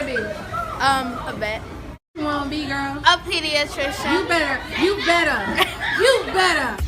to be? A vet. Come on, B girl. A pediatrician. You better.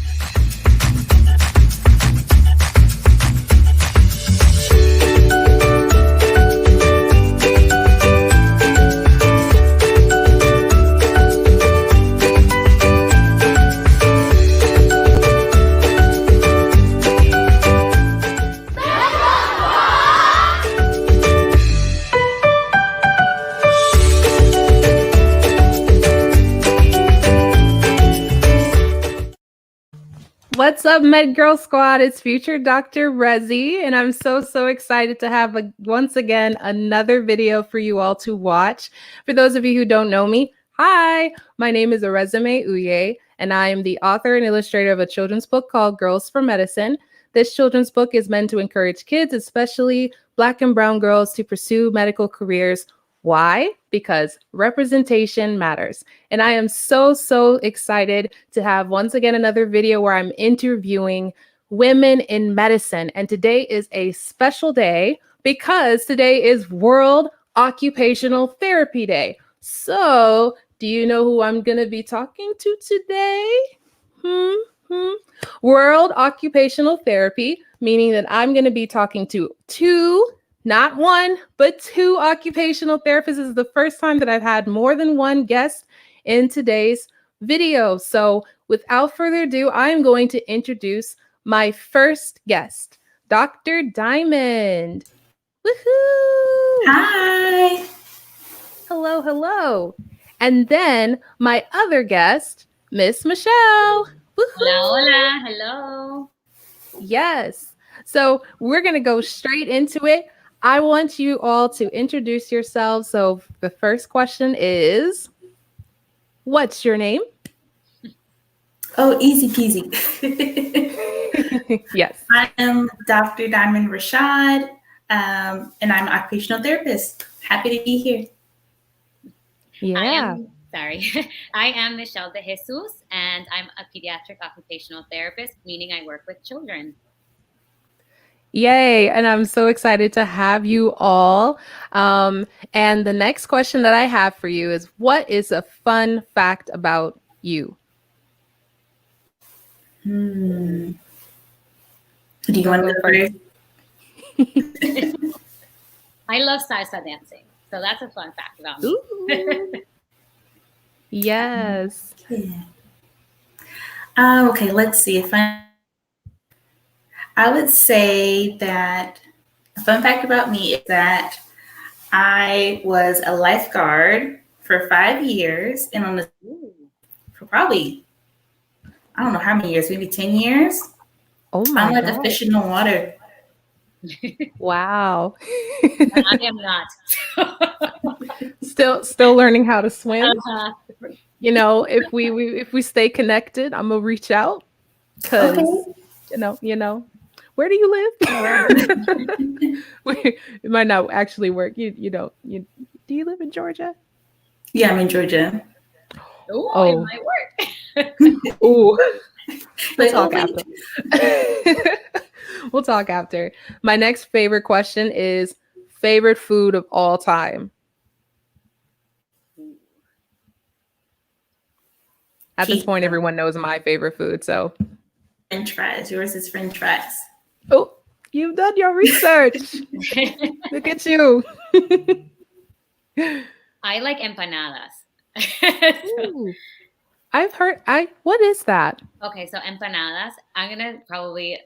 What's up, MedGirl Squad? It's future Dr. Rezi, and I'm so excited to have once again another video for you all to watch. For those of you who don't know me, hi, my name is Resume Uye, and I am the author and illustrator of a children's book called Girls for Medicine. This children's book is meant to encourage kids, especially Black and brown girls, to pursue medical careers. Why? Because representation matters. And I am so excited to have once again another video where I'm interviewing women in medicine. And today is a special day because today is World Occupational Therapy Day. So, do you know who I'm going to be talking to today? World Occupational Therapy, meaning that I'm going to be talking to not one, but two occupational therapists. This is the first time that I've had more than one guest in today's video. So without further ado, I am going to introduce my first guest, Dr. Diamond. Woohoo! Hi. Hello. And then my other guest, Miss Michelle. Woohoo! Hola. Hello. Yes. So we're going to go straight into it. I want you all to introduce yourselves. So the first question is, what's your name? Oh, easy peasy. Yes. I am Dr. Diamond Rashad, and I'm an occupational therapist. Happy to be here. Yeah. I am Michelle De Jesus, and I'm a pediatric occupational therapist, meaning I work with children. Yay. And I'm so excited to have you all. And the next question that I have for you is, what is a fun fact about you? Do you want to go first? I love salsa dancing, so that's a fun fact about me. Yes. Yeah. Okay, let's see. I would say that a fun fact about me is that I was a lifeguard for 5 years and for probably, I don't know how many years, maybe 10 years. Oh my I'm like God. a fish in the water. Wow. I am not. Still learning how to swim. Uh-huh. You know, if we stay connected, I'm gonna reach out because you know, where do you live? It might not actually work. Do you live in Georgia? Yeah, I'm in Georgia. It might work. Ooh. We'll talk wait. after. We'll talk after. My next favorite question is favorite food of all time. At this point, everyone knows my favorite food. So, French fries. Yours is French fries. oh, you've done your research. Look at you. I like empanadas. Ooh. I've heard. What is that? Okay, so empanadas. I'm gonna probably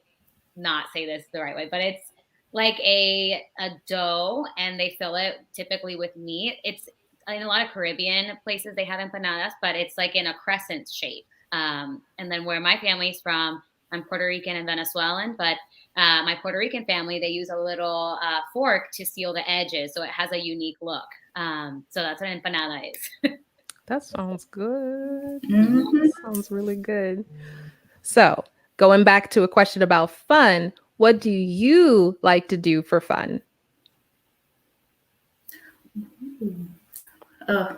not say this the right way, but it's like a dough, and they fill it typically with meat. It's in a lot of Caribbean places they have empanadas, but it's like in a crescent shape. And then where my family's from, I'm Puerto Rican and Venezuelan, but my Puerto Rican family, they use a little fork to seal the edges, so it has a unique look. So that's what an empanada is. That sounds good. Mm-hmm. That sounds really good. So, going back to a question about fun, what do you like to do for fun? Oh,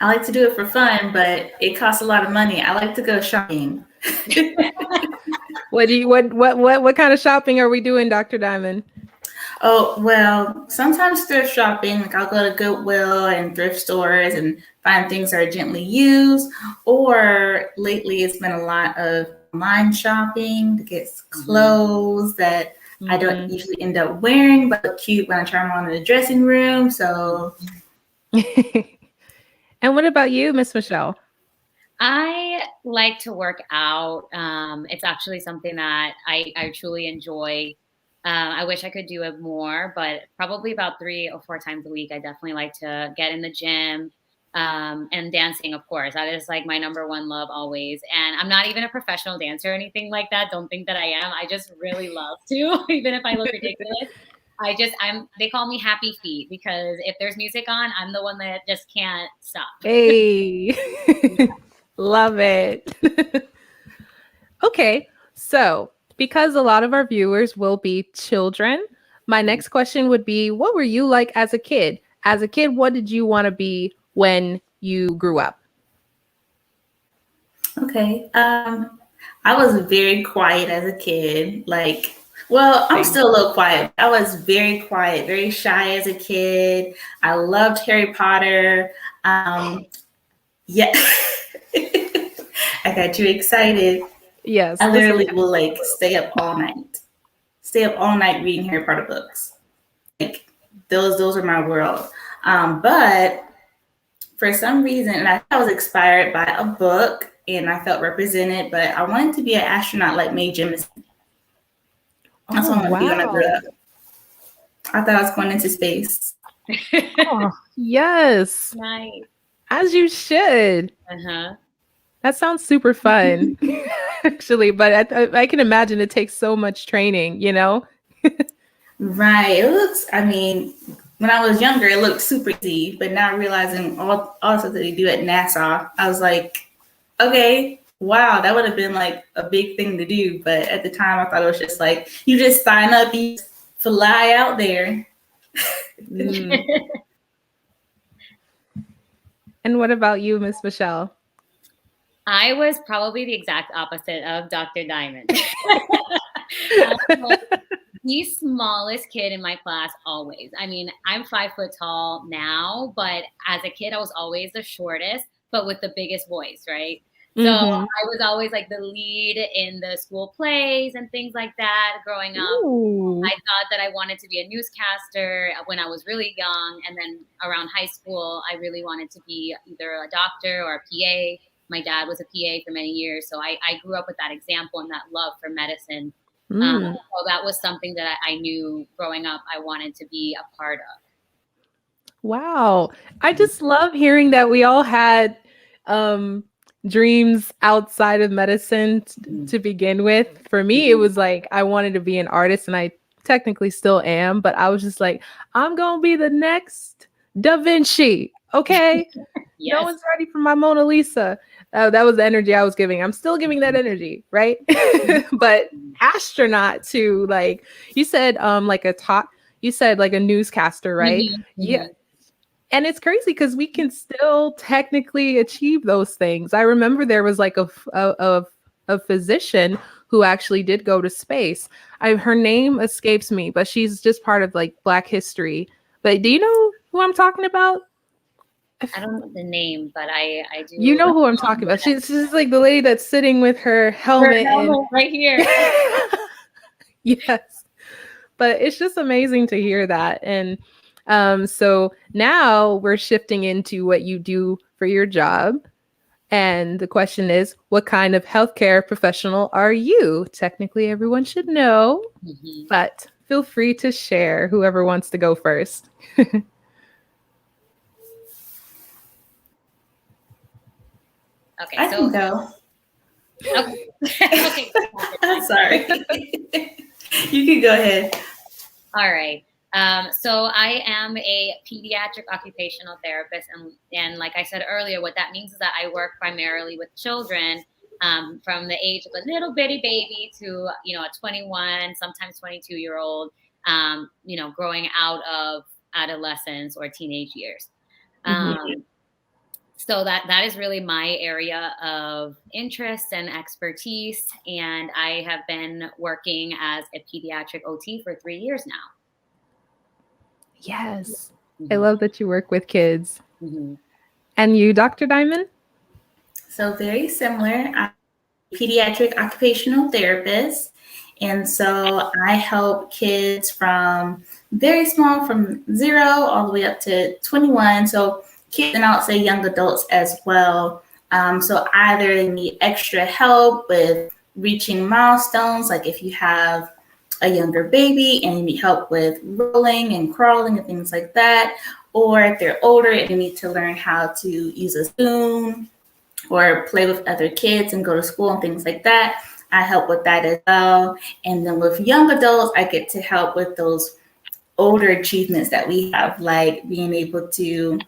I like to do it for fun, but it costs a lot of money. I like to go shopping. What kind of shopping are we doing, Dr. Diamond? Oh, well, sometimes thrift shopping, like I'll go to Goodwill and thrift stores and find things that are gently used. Or lately, it's been a lot of online shopping to get clothes that I don't usually end up wearing, but look cute when I try them on in the dressing room. So, And what about you, Miss Michelle? I like to work out. It's actually something that I truly enjoy. I wish I could do it more, but probably about 3 or 4 times a week. I definitely like to get in the gym, and dancing, of course. That is like my number one love always. And I'm not even a professional dancer or anything like that. Don't think that I am. I just really love to, even if I look ridiculous. They call me happy feet because if there's music on, I'm the one that just can't stop. Hey, love it. Okay, so because a lot of our viewers will be children, my next question would be, what were you like as a kid? As a kid, what did you want to be when you grew up? okay. I was very quiet as a kid. Like, well, I'm still a little quiet. I was very quiet, very shy as a kid. I loved Harry Potter. Yeah. I got you excited. Yes, I this is literally will like stay up all night reading Harry Potter books. Like those are my world. But for some reason, and I was inspired by a book and I felt represented, but I wanted to be an astronaut like Mae Jemison. That's what I wanted to be when I grew up. I thought I was going into space. Oh, yes, Nice. as you should. Uh-huh. That sounds super fun, actually, but I can imagine it takes so much training, you know? Right. It looks, I mean, when I was younger, it looked super easy, but now realizing all the stuff that they do at NASA, I was like, okay, wow, that would have been like a big thing to do. But at the time, I thought it was just like, you just sign up, you fly out there. Mm. And what about you, Miss Michelle? I was probably the exact opposite of Dr. Diamond. I was the smallest kid in my class always. I mean, I'm 5 foot tall now, but as a kid, I was always the shortest, but with the biggest voice, right? So I was always like the lead in the school plays and things like that growing up. Ooh. I thought that I wanted to be a newscaster when I was really young. And then around high school, I really wanted to be either a doctor or a PA. My dad was a PA for many years. So I grew up with that example and that love for medicine. So that was something that I knew growing up I wanted to be a part of. Wow. I just love hearing that we all had dreams outside of medicine to begin with. For me, it was like I wanted to be an artist, and I technically still am, but I was just like, I'm going to be the next Da Vinci. Okay. Yes. No one's ready for my Mona Lisa. That was the energy I was giving. I'm still giving that energy, right? But astronaut to, like you said, like you said like a newscaster, right? Yeah. And it's crazy because we can still technically achieve those things. I remember there was like a physician who actually did go to space. Her name escapes me, but she's just part of like Black history. But do you know who I'm talking about? I don't know the name, but I do. You know who I'm talking about. She's like the lady that's sitting with her helmet. Right here. Yes. But it's just amazing to hear that. And so now we're shifting into what you do for your job. And the question is, what kind of healthcare professional are you? Technically, everyone should know, but feel free to share, whoever wants to go first. Okay, I can go. Okay. Okay. I'm sorry. You can go ahead. All right. So I am a pediatric occupational therapist. And like I said earlier, what that means is that I work primarily with children from the age of a little bitty baby to, a 21, sometimes 22-year-old, growing out of adolescence or teenage years. So that is really my area of interest and expertise. And I have been working as a pediatric OT for 3 years now. Yes. I love that you work with kids. Mm-hmm. And you, Dr. Diamond? So very similar. I'm a pediatric occupational therapist. And so I help kids from very small, from 0 all the way up to 21. So kids, and I'll say young adults as well. So either they need extra help with reaching milestones, like if you have a younger baby and you need help with rolling and crawling and things like that, or if they're older and you need to learn how to use a spoon or play with other kids and go to school and things like that, I help with that as well. And then with young adults, I get to help with those older achievements that we have, like being able to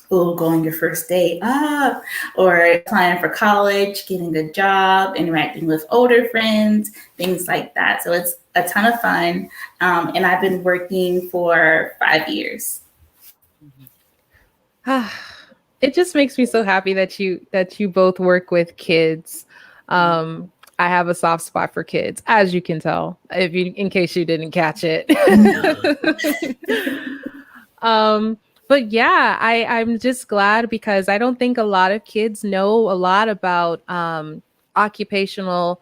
go on your first date, or applying for college, getting a job, interacting with older friends, things like that. So it's a ton of fun. And I've been working for 5 years. It just makes me so happy that you both work with kids. I have a soft spot for kids, as you can tell, in case you didn't catch it. But yeah, I'm just glad because I don't think a lot of kids know a lot about occupational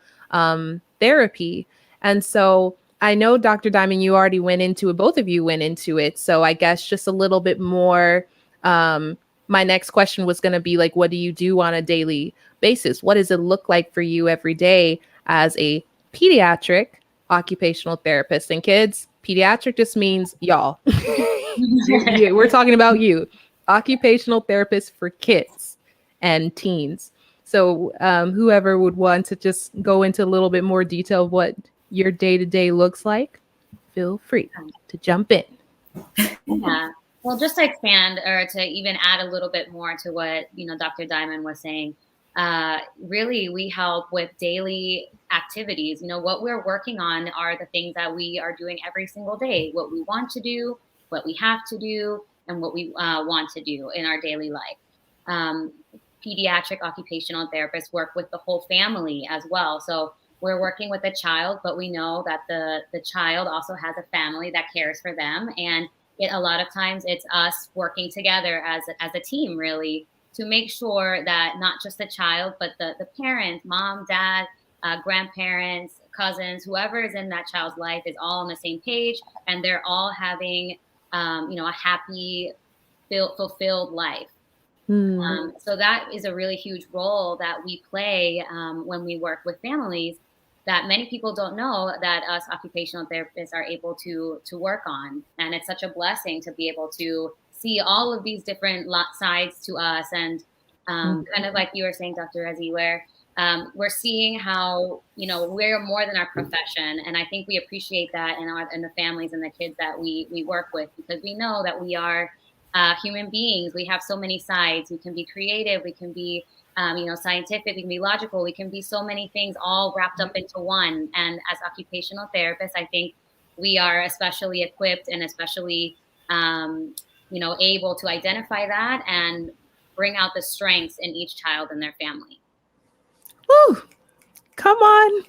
therapy. And so I know, Dr. Diamond, you already went into it. Both of you went into it. So I guess just a little bit more. My next question was going to be like, what do you do on a daily basis? What does it look like for you every day as a pediatric occupational therapist? And kids, pediatric just means y'all. We're talking about you, occupational therapist for kids and teens. So whoever would want to just go into a little bit more detail of what your day-to-day looks like, feel free to jump in. Yeah. Well, just to expand or to even add a little bit more to what, Dr. Diamond was saying, really we help with daily activities. What we're working on are the things that we are doing every single day, what we want to do, what we have to do, and what we want to do in our daily life. Pediatric occupational therapists work with the whole family as well. So we're working with a child, but we know that the child also has a family that cares for them. And a lot of times it's us working together as a team, really, to make sure that not just the child, but the parents, mom, dad, grandparents, cousins, whoever is in that child's life is all on the same page, and they're all having, a happy, fulfilled life. So that is a really huge role that we play when we work with families that many people don't know that us occupational therapists are able to work on. And it's such a blessing to be able to see all of these different sides to us. And kind of like you were saying, Dr. Rezi, where we're seeing how, we're more than our profession. And I think we appreciate that in the families and the kids that we work with, because we know that we are human beings. We have so many sides. We can be creative. We can be scientific, we can be logical, we can be so many things all wrapped up into one. And as occupational therapists, I think we are especially equipped and especially, able to identify that and bring out the strengths in each child and their family. Woo! Come on.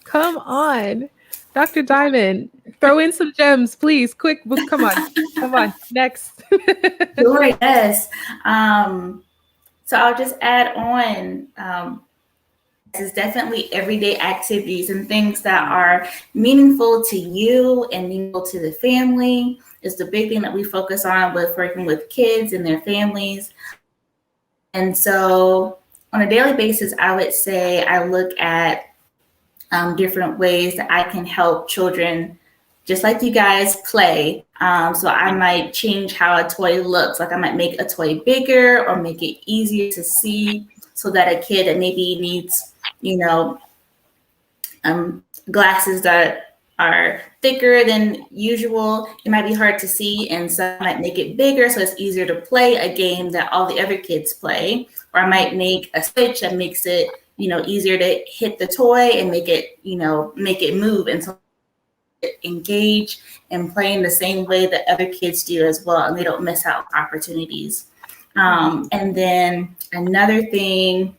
Come on. Dr. Diamond, throw in some gems, please. Quick, come on. Come on. Next. Sure, yes. So I'll just add on, it's definitely everyday activities and things that are meaningful to you and meaningful to the family is the big thing that we focus on with working with kids and their families. And so on a daily basis, I would say I look at different ways that I can help children, just like you guys, play. So I might change how a toy looks. Like I might make a toy bigger or make it easier to see so that a kid that maybe needs, glasses that are thicker than usual, it might be hard to see. And so I might make it bigger so it's easier to play a game that all the other kids play. Or I might make a switch that makes it, easier to hit the toy and make it move. And so engage and play in the same way that other kids do as well, and they don't miss out opportunities. And then another thing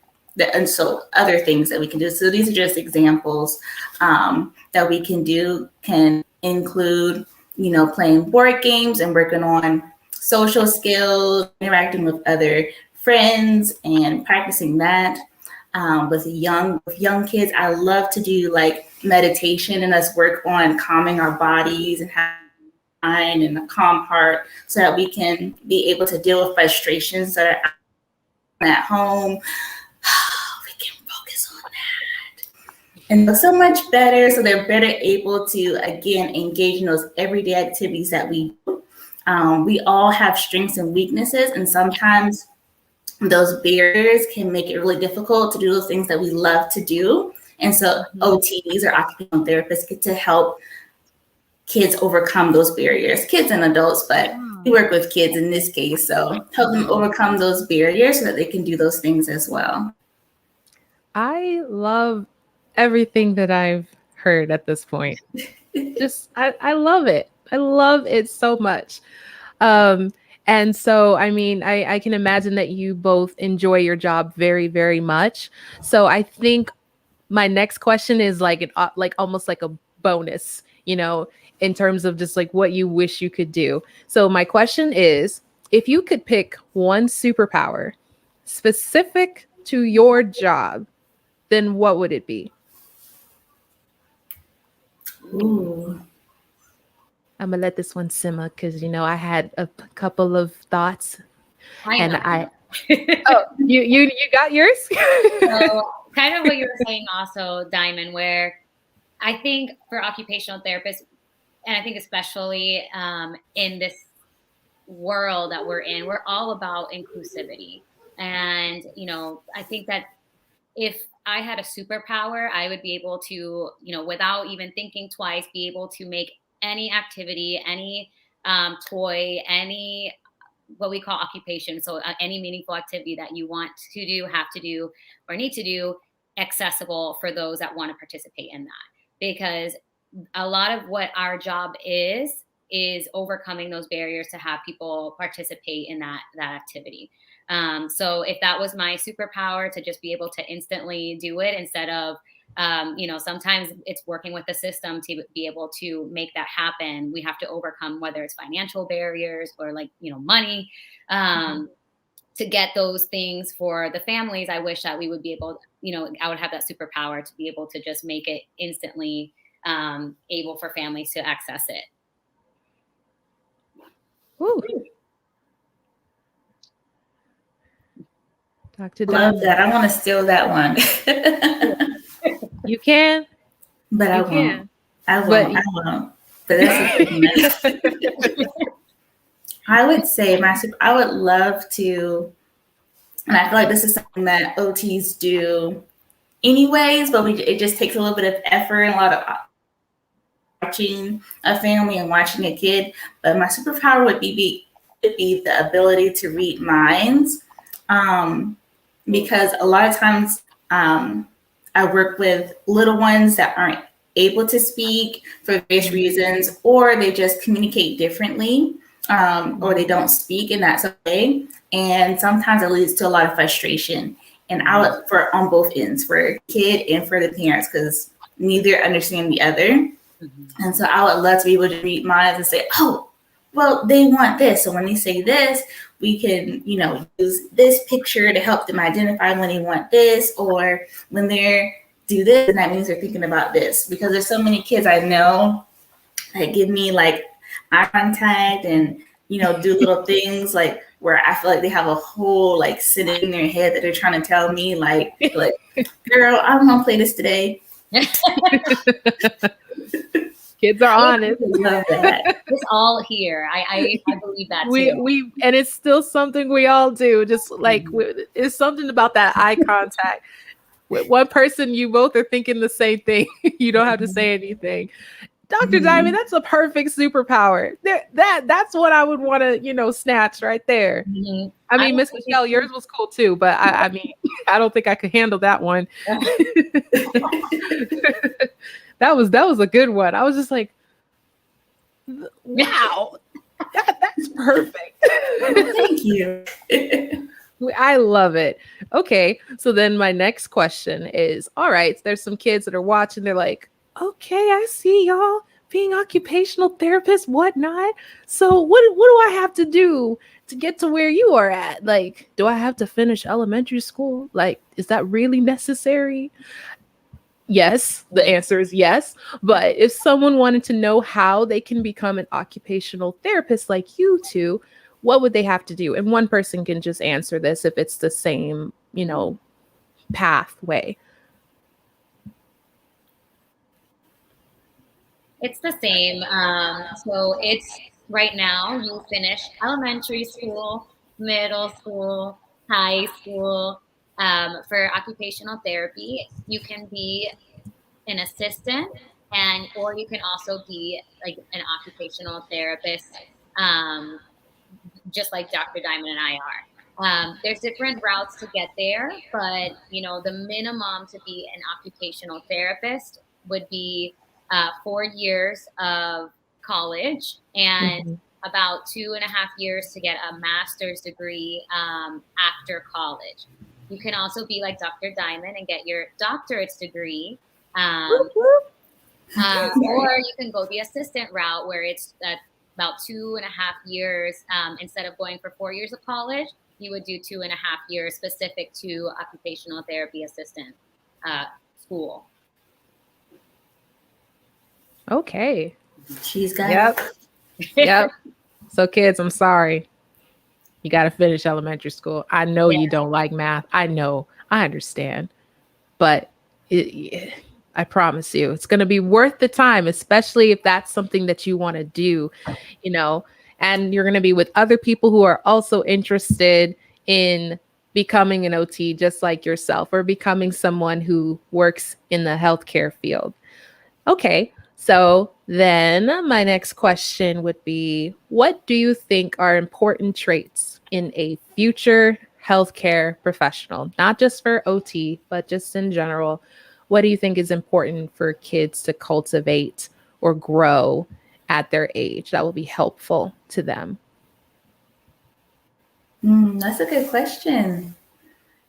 other things that we can do. So these are just examples that we can do. Can include, playing board games and working on social skills, interacting with other friends and practicing that. With young kids, I love to do like meditation and us work on calming our bodies and having mind and a calm heart so that we can be able to deal with frustrations that are at home. We can focus on that. And so much better, so they're better able to, again, engage in those everyday activities that we do. We all have strengths and weaknesses, and sometimes those barriers can make it really difficult to do those things that we love to do. And so OTs or occupational therapists get to help kids overcome those barriers, kids and adults, but we work with kids in this case. So help them overcome those barriers so that they can do those things as well. I love everything that I've heard at this point. I love it. I love it so much. And so, I mean, I can imagine that you both enjoy your job very, very much. So I think my next question is like almost like a bonus, in terms of just like what you wish you could do. So my question is, if you could pick one superpower specific to your job, then what would it be? Ooh. I'm gonna let this one simmer because I had a couple of thoughts. Oh, you got yours? So kind of what you were saying also, Diamond, where I think for occupational therapists, and I think especially in this world that we're in, we're all about inclusivity. And, I think that if I had a superpower, I would be able to, without even thinking twice, be able to make any activity, any toy, any what we call occupation. So any meaningful activity that you want to do, have to do, or need to do, accessible for those that want to participate in that. Because a lot of what our job is overcoming those barriers to have people participate in that activity. So if that was my superpower, to just be able to instantly do it instead of, sometimes it's working with the system to be able to make that happen. We have to overcome whether it's financial barriers or money, to get those things for the families. I wish that we would be able, I would have that superpower to be able to just make it instantly able for families to access it. Ooh. Dr. Love that. I want to steal that one. You can. But I won't. I won't. But that's a good one. I would say I would love to, and I feel like this is something that OTs do anyways, but it just takes a little bit of effort and a lot of watching a family and watching a kid. But my superpower would be the ability to read minds, because a lot of times I work with little ones that aren't able to speak for various reasons, or they just communicate differently, or they don't speak in that way. And sometimes it leads to a lot of frustration. And I would, on both ends, for kid and for the parents, because neither understand the other. And so I would love to be able to read minds and say, oh, well, they want this. So when they say this, we can, use this picture to help them identify when they want this, or when they're do this, and that means they're thinking about this. Because there's so many kids I know that give me like eye contact and, do little things like where I feel like they have a whole like sitting in their head that they're trying to tell me like, girl, I'm gonna play this today. Kids are honest. I love that. It's all here. I believe that too. We and it's still something we all do. Just like it's something about that eye contact. With one person, you both are thinking the same thing. You don't have to say anything. Dr. Diamond, that's a perfect superpower. That's what I would want to, snatch right there. I mean, Miss Michelle, yours was cool too, but I mean, I don't think I could handle that one. That was a good one. I was just like, wow, that's perfect. Thank you. I love it. Okay, so then my next question is, all right, there's some kids that are watching. They're like, okay, I see y'all, being occupational therapist, whatnot. So what do I have to do to get to where you are at? Like, do I have to finish elementary school? Like, is that really necessary? Yes, the answer is yes. But if someone wanted to know how they can become an occupational therapist like you two, what would they have to do? And one person can just answer this if it's the same, pathway. It's the same. So it's right now you finish elementary school, middle school, high school. For occupational therapy, you can be an assistant, and or you can also be like an occupational therapist, just like Dr. Diamond and I are. There's different routes to get there, but the minimum to be an occupational therapist would be 4 years of college and about 2.5 years to get a master's degree after college. You can also be like Dr. Diamond and get your doctorate's degree. Or you can go the assistant route where it's about 2.5 years. Instead of going for 4 years of college, you would do 2.5 years specific to occupational therapy assistant school. Okay. She's got Yep. So kids, I'm sorry. You got to finish elementary school. I know you don't like math. I know. I understand. But I promise you, it's going to be worth the time, especially if that's something that you want to do, and you're going to be with other people who are also interested in becoming an OT just like yourself, or becoming someone who works in the healthcare field. Okay. So then my next question would be, what do you think are important traits in a future healthcare professional? Not just for OT, but just in general. What do you think is important for kids to cultivate or grow at their age that will be helpful to them? That's a good question.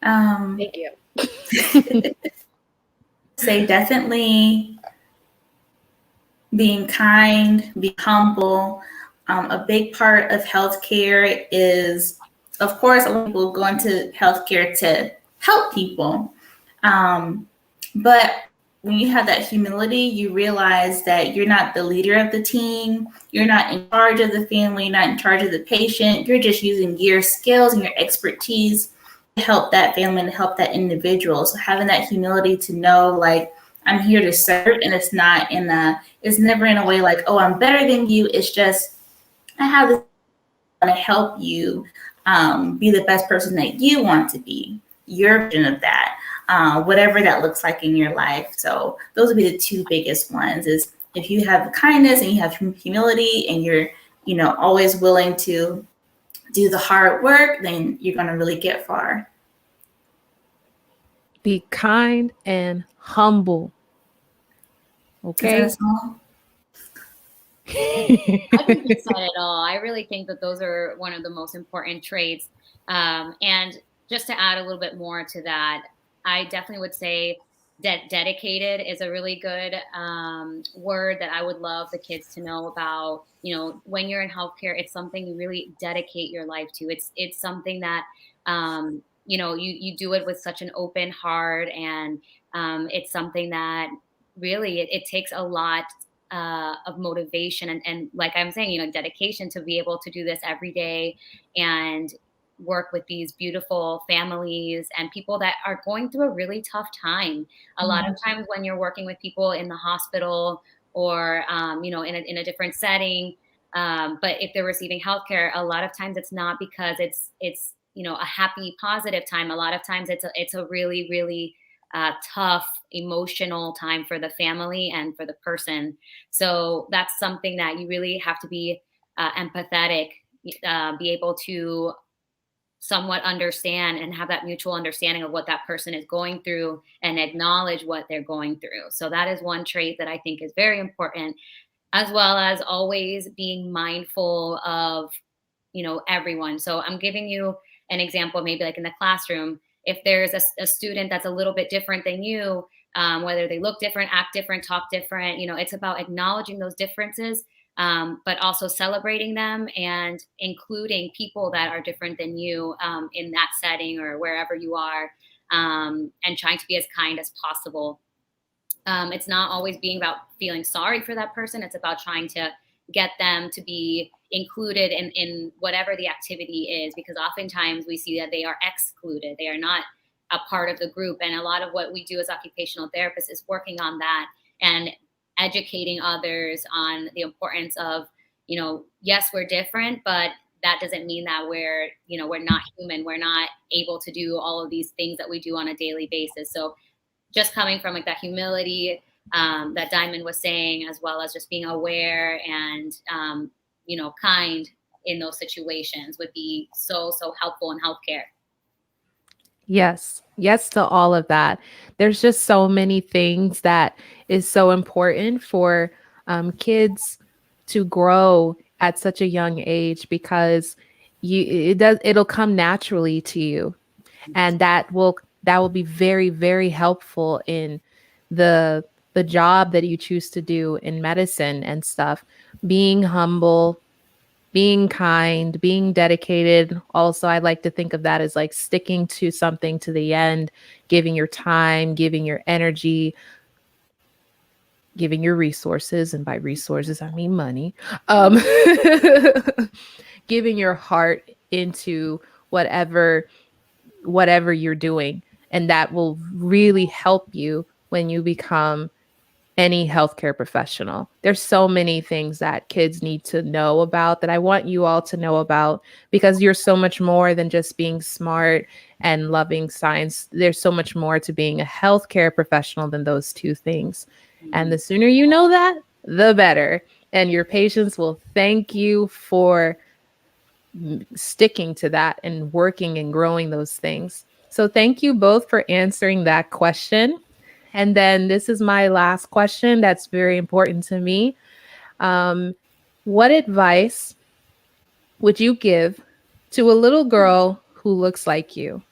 Thank you. Say definitely being kind, be humble. A big part of healthcare is, of course, a lot of people go into healthcare to help people. But when you have that humility, you realize that you're not the leader of the team. You're not in charge of the family, not in charge of the patient. You're just using your skills and your expertise to help that family and help that individual. So having that humility to know, like, I'm here to serve, and it's never in a way like, oh, I'm better than you. It's just, I have this, I want to help you be the best person that you want to be, your version of that, whatever that looks like in your life. So those would be the two biggest ones, is if you have kindness and you have humility and you're, always willing to do the hard work, then you're going to really get far. Be kind and humble. Okay. Is that a song? I think you said it all. I really think that those are one of the most important traits. And just to add a little bit more to that, I definitely would say that dedicated is a really good word that I would love the kids to know about. When you're in healthcare, it's something you really dedicate your life to. It's something that you do it with such an open heart, and it's something that really it takes a lot of motivation and like I'm saying, dedication to be able to do this every day and work with these beautiful families and people that are going through a really tough time. A lot of times when you're working with people in the hospital or in a different setting, but if they're receiving healthcare, a lot of times it's not because it's a happy, positive time. A lot of times it's a really, really tough, emotional time for the family and for the person. So that's something that you really have to be empathetic, be able to somewhat understand and have that mutual understanding of what that person is going through and acknowledge what they're going through. So that is one trait that I think is very important, as well as always being mindful of, everyone. So I'm giving you an example, maybe like in the classroom, if there's a student that's a little bit different than you, whether they look different, act different, talk different. It's about acknowledging those differences, but also celebrating them and including people that are different than you in that setting or wherever you are, and trying to be as kind as possible. It's not always being about feeling sorry for that person. It's about trying to get them to be included in whatever the activity is, because oftentimes we see that they are excluded. They are not a part of the group. And a lot of what we do as occupational therapists is working on that and educating others on the importance of, yes, we're different, but that doesn't mean that we're not human. We're not able to do all of these things that we do on a daily basis. So just coming from like that humility that Diamond was saying, as well as just being aware and, kind in those situations would be so helpful in healthcare. Yes. Yes to all of that. There's just so many things that is so important for kids to grow at such a young age, because it'll come naturally to you. And that will be very, very helpful in the job that you choose to do in medicine and stuff. Being humble, being kind, being dedicated. Also, I like to think of that as like sticking to something to the end, giving your time, giving your energy, giving your resources. And by resources, I mean money. Giving your heart into whatever you're doing. And that will really help you when you become any healthcare professional. There's so many things that kids need to know about that I want you all to know about, because you're so much more than just being smart and loving science. There's so much more to being a healthcare professional than those two things. And the sooner you know that, the better. And your patients will thank you for sticking to that and working and growing those things. So thank you both for answering that question. And then this is my last question that's very important to me. What advice would you give to a little girl who looks like you?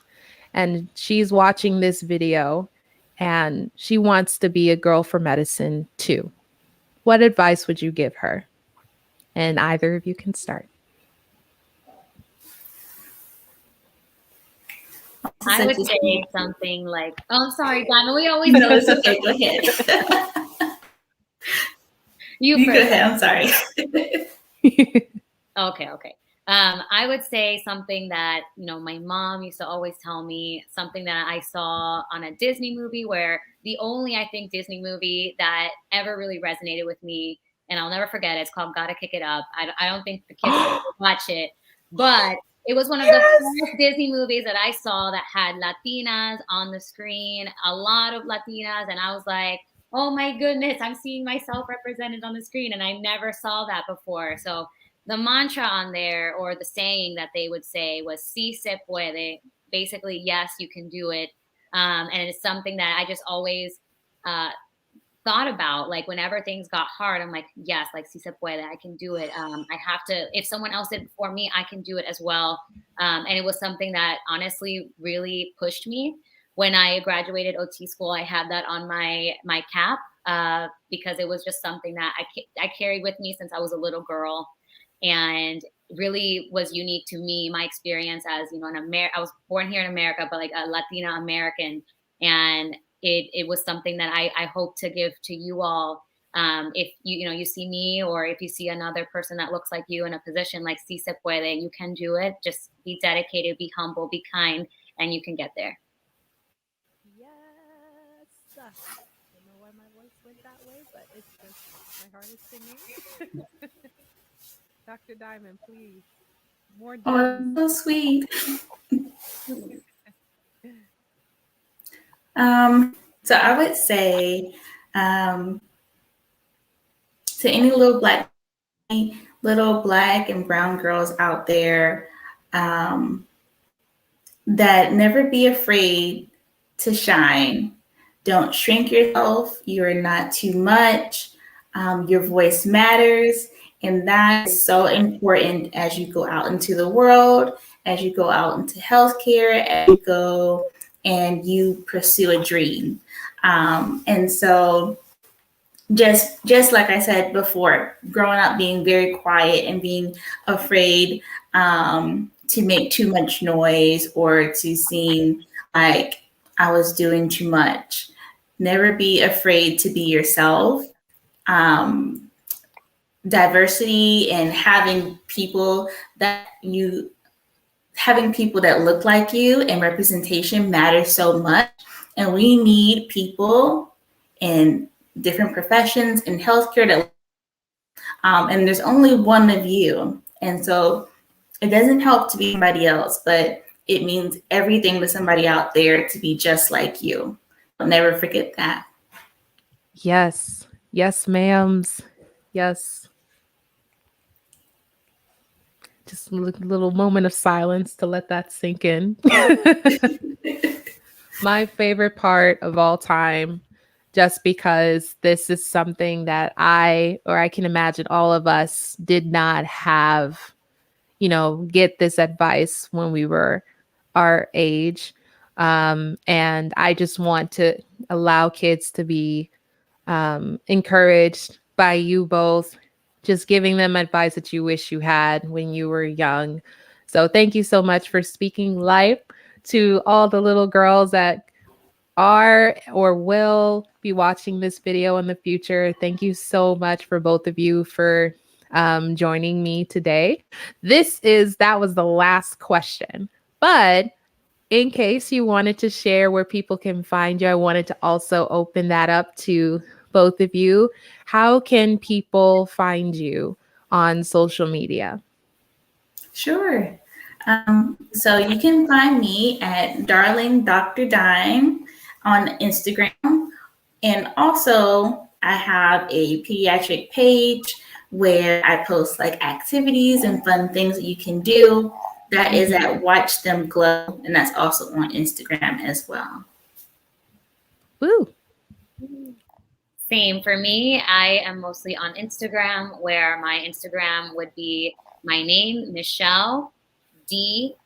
And she's watching this video and she wants to be a girl for medicine too. What advice would you give her? And either of you can start. I would say something like, oh, I'm sorry, Donna, we always No, it's okay. Go ahead. You go ahead. I'm sorry. Okay. I would say something that, my mom used to always tell me, something that I saw on a Disney movie, where the only, I think, Disney movie that ever really resonated with me, and I'll never forget it, it's called Gotta Kick It Up. I don't think the kids watch it, but it was one of the first Disney movies that I saw that had Latinas on the screen, a lot of Latinas. And I was like, oh my goodness, I'm seeing myself represented on the screen. And I never saw that before. So the mantra on there, or the saying that they would say, was "Sí se puede," basically, yes, you can do it. And it's something that I just always thought about, like whenever things got hard, I'm like, yes, like "Sí se puede," I can do it. I have to, if someone else did it before me, I can do it as well. And it was something that honestly really pushed me. When I graduated OT school, I had that on my cap because it was just something that I carried with me since I was a little girl, and really was unique to me. My experience as, I was born here in America, but like a Latina American, and it was something that I hope to give to you all. If you see me, or if you see another person that looks like you in a position, like "Sí se puede," you can do it. Just be dedicated, be humble, be kind, and you can get there. Yes. I don't know why my voice went that way, but it's just my heart is singing. Dr. Diamond, please. More Oh, so sweet. So I would say to any little black and brown girls out there, that never be afraid to shine. Don't shrink yourself. You are not too much. Your voice matters. And that is so important as you go out into the world, as you go out into healthcare, as you go and you pursue a dream. And so just like I said before, growing up being very quiet and being afraid to make too much noise or to seem like I was doing too much. Never be afraid to be yourself. Diversity and having people that look like you and representation matters so much. And we need people in different professions in healthcare that and there's only one of you. And so it doesn't help to be somebody else, but it means everything to somebody out there to be just like you. I'll never forget that. Yes. Yes, ma'ams. Yes. Just a little moment of silence to let that sink in. My favorite part of all time, just because this is something that I can imagine all of us did not have, get this advice when we were our age. And I just want to allow kids to be encouraged by you both, just giving them advice that you wish you had when you were young. So thank you so much for speaking life to all the little girls that are or will be watching this video in the future. Thank you so much for both of you for joining me today. That was the last question, but in case you wanted to share where people can find you, I wanted to also open that up to both of you. How can people find you on social media? Sure. So you can find me at Darling Dr. Dime on Instagram. And also I have a pediatric page where I post like activities and fun things that you can do. That is at Watch Them Glow. And that's also on Instagram as well. Woo. Same for me. I am mostly on Instagram, where my Instagram would be my name, Michelle D_OT,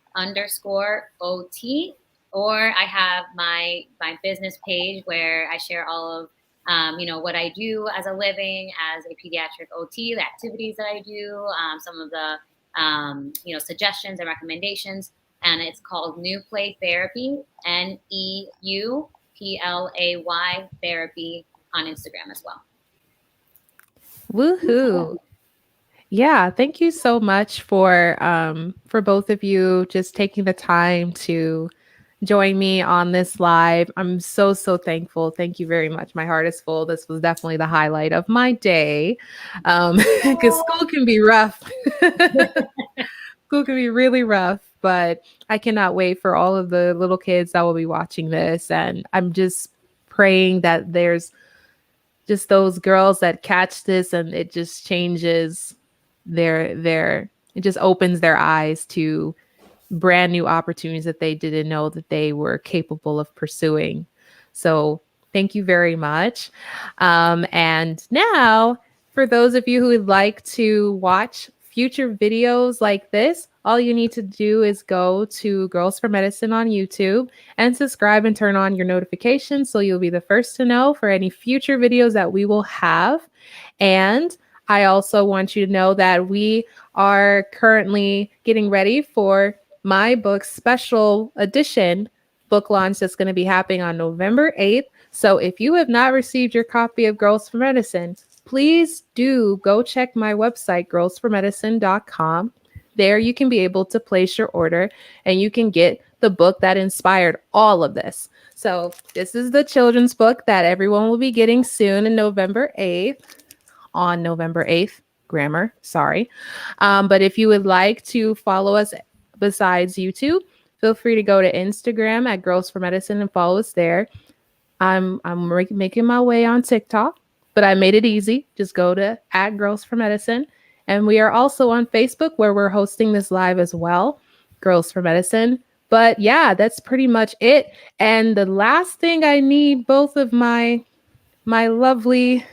or I have my business page where I share all of what I do as a living as a pediatric OT, the activities that I do, some of the suggestions and recommendations, and it's called New Play Therapy, NEUPLAY Therapy, on Instagram as well. Woohoo. Yeah, thank you so much for both of you just taking the time to join me on this live. I'm so thankful. Thank you very much. My heart is full. This was definitely the highlight of my day, because school can be rough. School can be really rough, but I cannot wait for all of the little kids that will be watching this. And I'm just praying that there's just those girls that catch this and it just changes it just opens their eyes to brand new opportunities that they didn't know that they were capable of pursuing. So thank you very much. And now, for those of you who would like to watch future videos like this, all you need to do is go to Girls for Medicine on YouTube and subscribe and turn on your notifications so you'll be the first to know for any future videos that we will have. And I also want you to know that we are currently getting ready for my book's special edition book launch that's going to be happening on November 8th. So if you have not received your copy of Girls for Medicine, please do go check my website, girlsformedicine.com. There you can be able to place your order and you can get the book that inspired all of this. So this is the children's book that everyone will be getting soon on November 8th. Grammar, sorry. But if you would like to follow us besides YouTube, feel free to go to Instagram at Girls for Medicine and follow us there. I'm making my way on TikTok, but I made it easy. Just go to @Girls for Medicine. And we are also on Facebook where we're hosting this live as well, Girls for Medicine. But yeah, that's pretty much it. And the last thing I need both of my lovely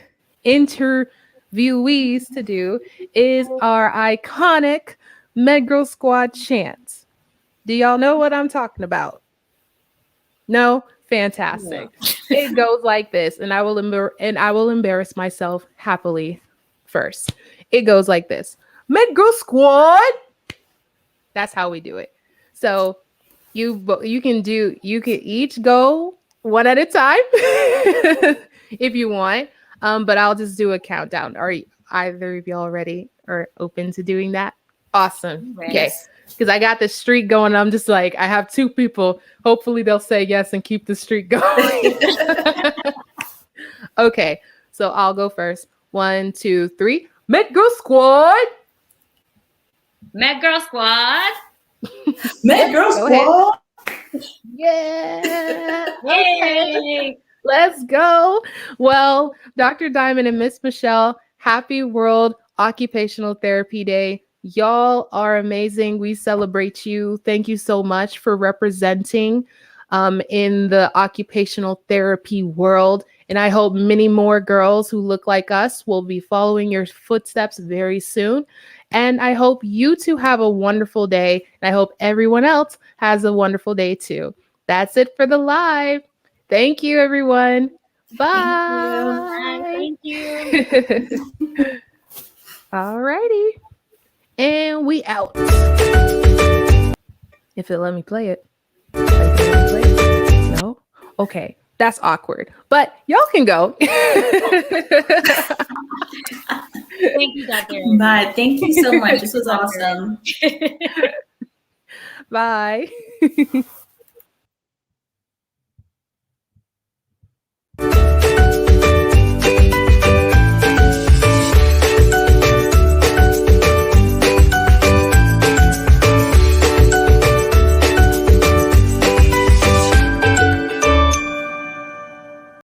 interviewees to do is our iconic MedGirl Squad chants. Do y'all know what I'm talking about? No? Fantastic. It goes like this, and I will embarrass myself happily first. It goes like this. MedGirl Squad. That's how we do it. So you can each go one at a time if you want. But I'll just do a countdown. Are either of y'all ready or open to doing that? Awesome. Right. Okay. Because I got this streak going. I'm just like, I have 2 people. Hopefully they'll say yes and keep the streak going. Okay. So I'll go first. 1, 2, 3. MedGirl Squad. MedGirl Squad. MedGirl Go ahead. Squad. Yeah. Yay! Let's go. Well, Dr. Diamond and Miss Michelle, happy World Occupational Therapy Day. Y'all are amazing. We celebrate you. Thank you so much for representing in the occupational therapy world. And I hope many more girls who look like us will be following your footsteps very soon. And I hope you two have a wonderful day. And I hope everyone else has a wonderful day too. That's it for the live. Thank you, everyone. Bye. Thank you. All righty. And we out. If it let me play it. No? Okay. That's awkward. But y'all can go. Thank you, Dr. Bye. Thank you so much. This was awesome. Bye.